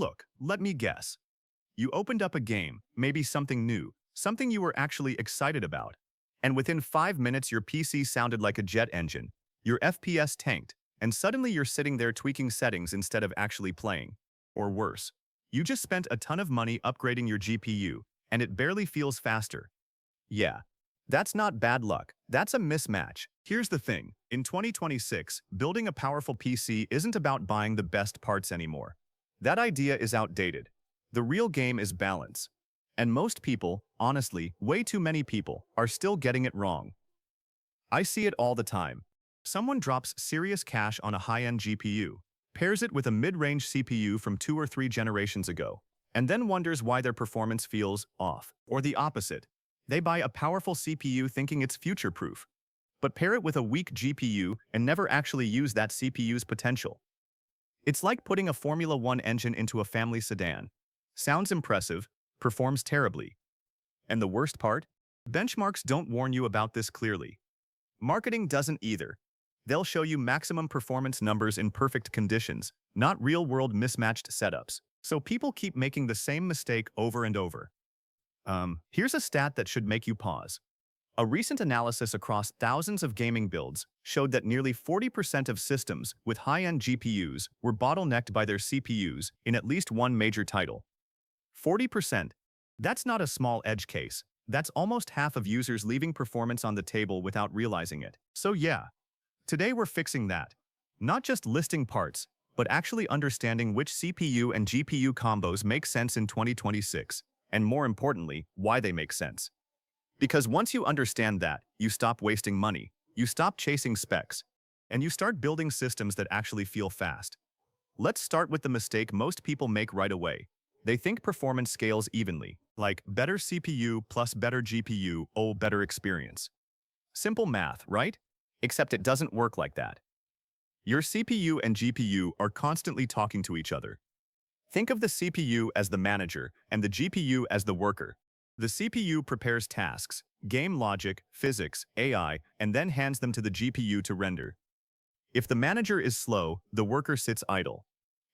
look, let me guess. You opened up a game, maybe something new, something you were actually excited about. And within 5 minutes your PC sounded like a jet engine, your FPS tanked, and suddenly you're sitting there tweaking settings instead of actually playing. Or worse, you just spent a ton of money upgrading your GPU, and it barely feels faster. Yeah, that's not bad luck, that's a mismatch. Here's the thing, in 2026, building a powerful PC isn't about buying the best parts anymore. That idea is outdated. The real game is balance. And most people, honestly, way too many people, are still getting it wrong. I see it all the time. Someone drops serious cash on a high-end GPU, pairs it with a mid-range CPU from 2 or 3 generations ago, and then wonders why their performance feels off. Or the opposite. They buy a powerful CPU thinking it's future-proof, but pair it with a weak GPU and never actually use that CPU's potential. It's like putting a Formula One engine into a family sedan. Sounds impressive, performs terribly. And the worst part? Benchmarks don't warn you about this clearly. Marketing doesn't either. They'll show you maximum performance numbers in perfect conditions, not real-world mismatched setups. So people keep making the same mistake over and over. Here's a stat that should make you pause. A recent analysis across thousands of gaming builds showed that nearly 40% of systems with high-end GPUs were bottlenecked by their CPUs in at least one major title. 40%. That's not a small edge case. That's almost half of users leaving performance on the table without realizing it. So yeah, today we're fixing that. Not just listing parts, but actually understanding which CPU and GPU combos make sense in 2026, and more importantly, why they make sense. Because once you understand that, you stop wasting money, you stop chasing specs, and you start building systems that actually feel fast. Let's start with the mistake most people make right away. They think performance scales evenly, like better CPU plus better GPU, oh, better experience. Simple math, right? Except it doesn't work like that. Your CPU and GPU are constantly talking to each other. Think of the CPU as the manager and the GPU as the worker. The CPU prepares tasks, game logic, physics, AI, and then hands them to the GPU to render. If the manager is slow, the worker sits idle.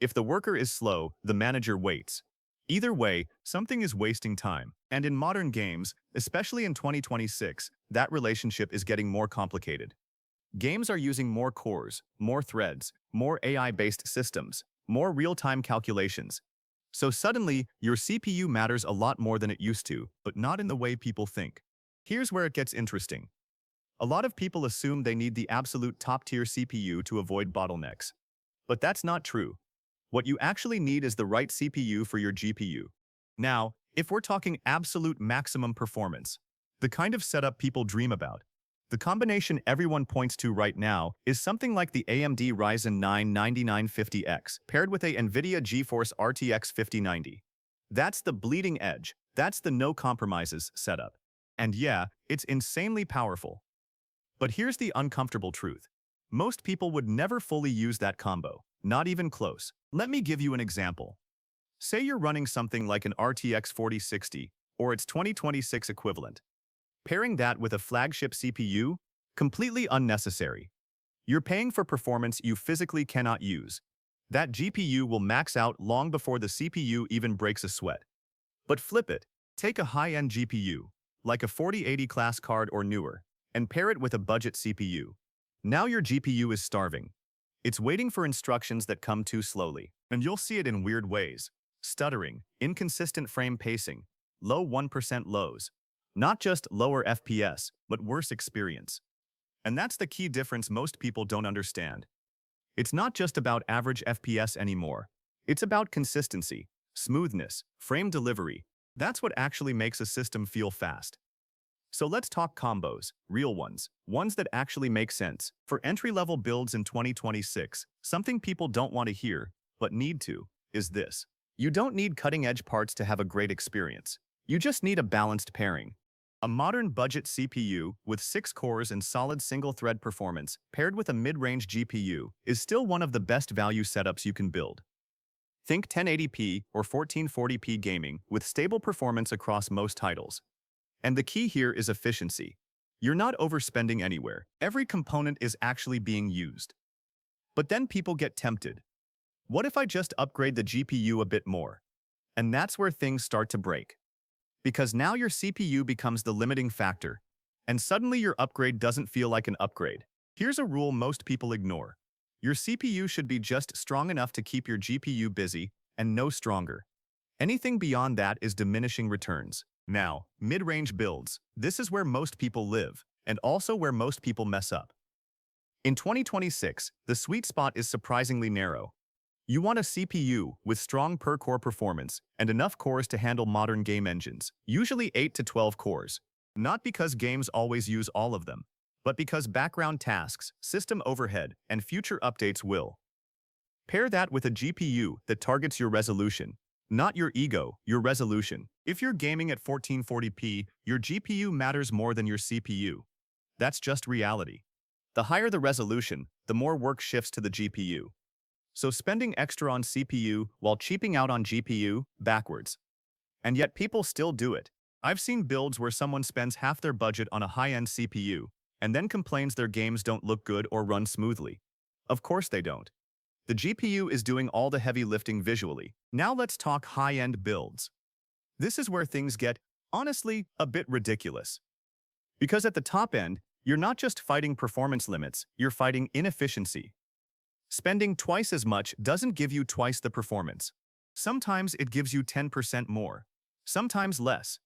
If the worker is slow, the manager waits. Either way, something is wasting time. And in modern games, especially in 2026, that relationship is getting more complicated. Games are using more cores, more threads, more AI-based systems, more real-time calculations. So suddenly, your CPU matters a lot more than it used to, but not in the way people think. Here's where it gets interesting. A lot of people assume they need the absolute top-tier CPU to avoid bottlenecks. But that's not true. What you actually need is the right CPU for your GPU. Now, if we're talking absolute maximum performance, the kind of setup people dream about, the combination everyone points to right now is something like the AMD Ryzen 9 9950X paired with a NVIDIA GeForce RTX 5090. That's the bleeding edge, that's the no compromises setup. And yeah, it's insanely powerful. But here's the uncomfortable truth. Most people would never fully use that combo, not even close. Let me give you an example. Say you're running something like an RTX 4060 or its 2026 equivalent. Pairing that with a flagship CPU? Completely unnecessary. You're paying for performance you physically cannot use. That GPU will max out long before the CPU even breaks a sweat. But flip it. Take a high-end GPU, like a 4080 class card or newer, and pair it with a budget CPU. Now your GPU is starving. It's waiting for instructions that come too slowly, and you'll see it in weird ways. Stuttering, inconsistent frame pacing, low 1% lows. Not just lower FPS, but worse experience. And that's the key difference most people don't understand. It's not just about average FPS anymore. It's about consistency, smoothness, frame delivery. That's what actually makes a system feel fast. So let's talk combos, real ones that actually make sense. For entry-level builds in 2026, something people don't want to hear, but need to, is this. You don't need cutting-edge parts to have a great experience. You just need a balanced pairing. A modern budget CPU with 6 cores and solid single-thread performance paired with a mid-range GPU is still one of the best value setups you can build. Think 1080p or 1440p gaming with stable performance across most titles. And the key here is efficiency. You're not overspending anywhere. Every component is actually being used. But then people get tempted. What if I just upgrade the GPU a bit more? And that's where things start to break. Because now your CPU becomes the limiting factor, and suddenly your upgrade doesn't feel like an upgrade. Here's a rule most people ignore. Your CPU should be just strong enough to keep your GPU busy, and no stronger. Anything beyond that is diminishing returns. Now, mid-range builds. This is where most people live, and also where most people mess up. In 2026, the sweet spot is surprisingly narrow. You want a CPU with strong per-core performance and enough cores to handle modern game engines, usually 8 to 12 cores. Not because games always use all of them, but because background tasks, system overhead, and future updates will. Pair that with a GPU that targets your resolution, not your ego, your resolution. If you're gaming at 1440p, your GPU matters more than your CPU. That's just reality. The higher the resolution, the more work shifts to the GPU. So spending extra on CPU while cheaping out on GPU, backwards. And yet people still do it. I've seen builds where someone spends half their budget on a high-end CPU and then complains their games don't look good or run smoothly. Of course they don't. The GPU is doing all the heavy lifting visually. Now let's talk high-end builds. This is where things get, honestly, a bit ridiculous. Because at the top end, you're not just fighting performance limits, you're fighting inefficiency. Spending twice as much doesn't give you twice the performance. Sometimes it gives you 10% more, sometimes less.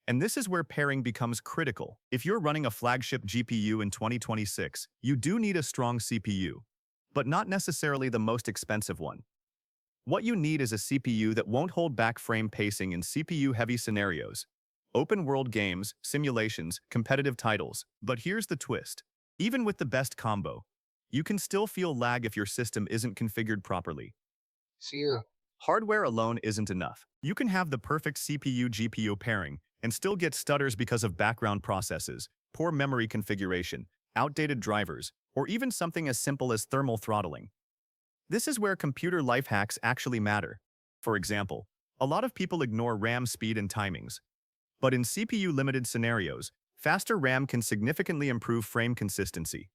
And this is where pairing becomes critical. If you're running a flagship GPU in 2026, you do need a strong CPU, but not necessarily the most expensive one. What you need is a CPU that won't hold back frame pacing in CPU-heavy scenarios. Open-world games, simulations, competitive titles. But here's the twist. Even with the best combo, you can still feel lag if your system isn't configured properly. See you. Hardware alone isn't enough. You can have the perfect CPU-GPU pairing and still get stutters because of background processes, poor memory configuration, outdated drivers, or even something as simple as thermal throttling. This is where computer life hacks actually matter. For example, a lot of people ignore RAM speed and timings. But in CPU-limited scenarios, faster RAM can significantly improve frame consistency.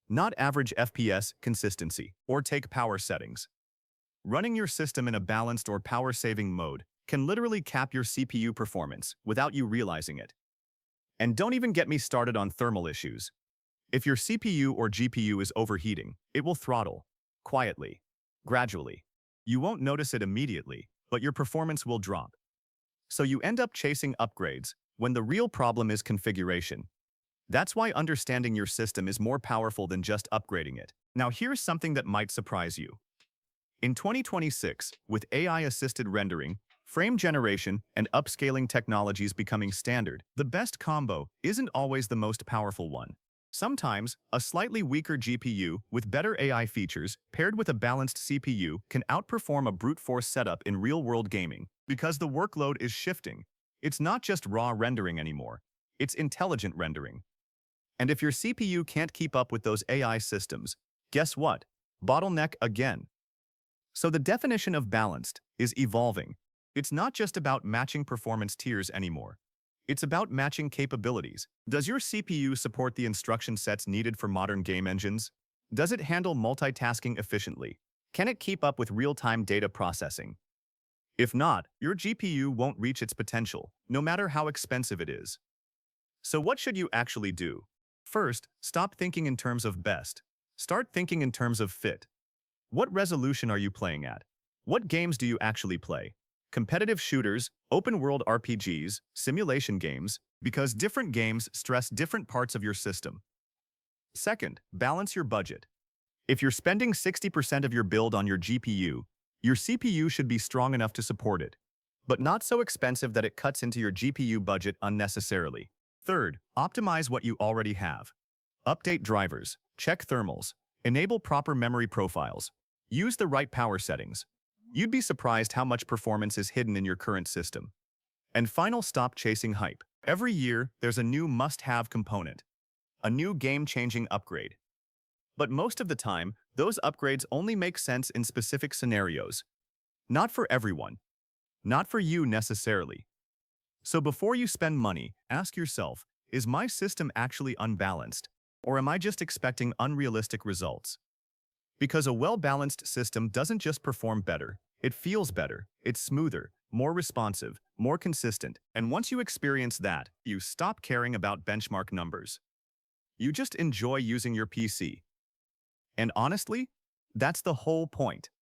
Not average FPS consistency, or take power settings. Running your system in a balanced or power-saving mode can literally cap your CPU performance without you realizing it. And don't even get me started on thermal issues. If your CPU or GPU is overheating, it will throttle, quietly, gradually. You won't notice it immediately, but your performance will drop. So you end up chasing upgrades when the real problem is configuration. That's why understanding your system is more powerful than just upgrading it. Now here's something that might surprise you. In 2026, with AI-assisted rendering, frame generation, and upscaling technologies becoming standard, the best combo isn't always the most powerful one. Sometimes, a slightly weaker GPU with better AI features paired with a balanced CPU can outperform a brute force setup in real-world gaming because the workload is shifting. It's not just raw rendering anymore, it's intelligent rendering. And if your CPU can't keep up with those AI systems, guess what? Bottleneck again. So the definition of balanced is evolving. It's not just about matching performance tiers anymore. It's about matching capabilities. Does your CPU support the instruction sets needed for modern game engines? Does it handle multitasking efficiently? Can it keep up with real-time data processing? If not, your GPU won't reach its potential, no matter how expensive it is. So what should you actually do? First, stop thinking in terms of best. Start thinking in terms of fit. What resolution are you playing at? What games do you actually play? Competitive shooters, open-world RPGs, simulation games, because different games stress different parts of your system. Second, balance your budget. If you're spending 60% of your build on your GPU, your CPU should be strong enough to support it, but not so expensive that it cuts into your GPU budget unnecessarily. Third, optimize what you already have. Update drivers, check thermals, enable proper memory profiles, use the right power settings. You'd be surprised how much performance is hidden in your current system. And final, stop chasing hype. Every year, there's a new must-have component, a new game-changing upgrade. But most of the time, those upgrades only make sense in specific scenarios. Not for everyone. Not for you necessarily. So before you spend money, ask yourself, is my system actually unbalanced? Or am I just expecting unrealistic results? Because a well-balanced system doesn't just perform better, it feels better, it's smoother, more responsive, more consistent, and once you experience that, you stop caring about benchmark numbers. You just enjoy using your PC. And honestly, that's the whole point.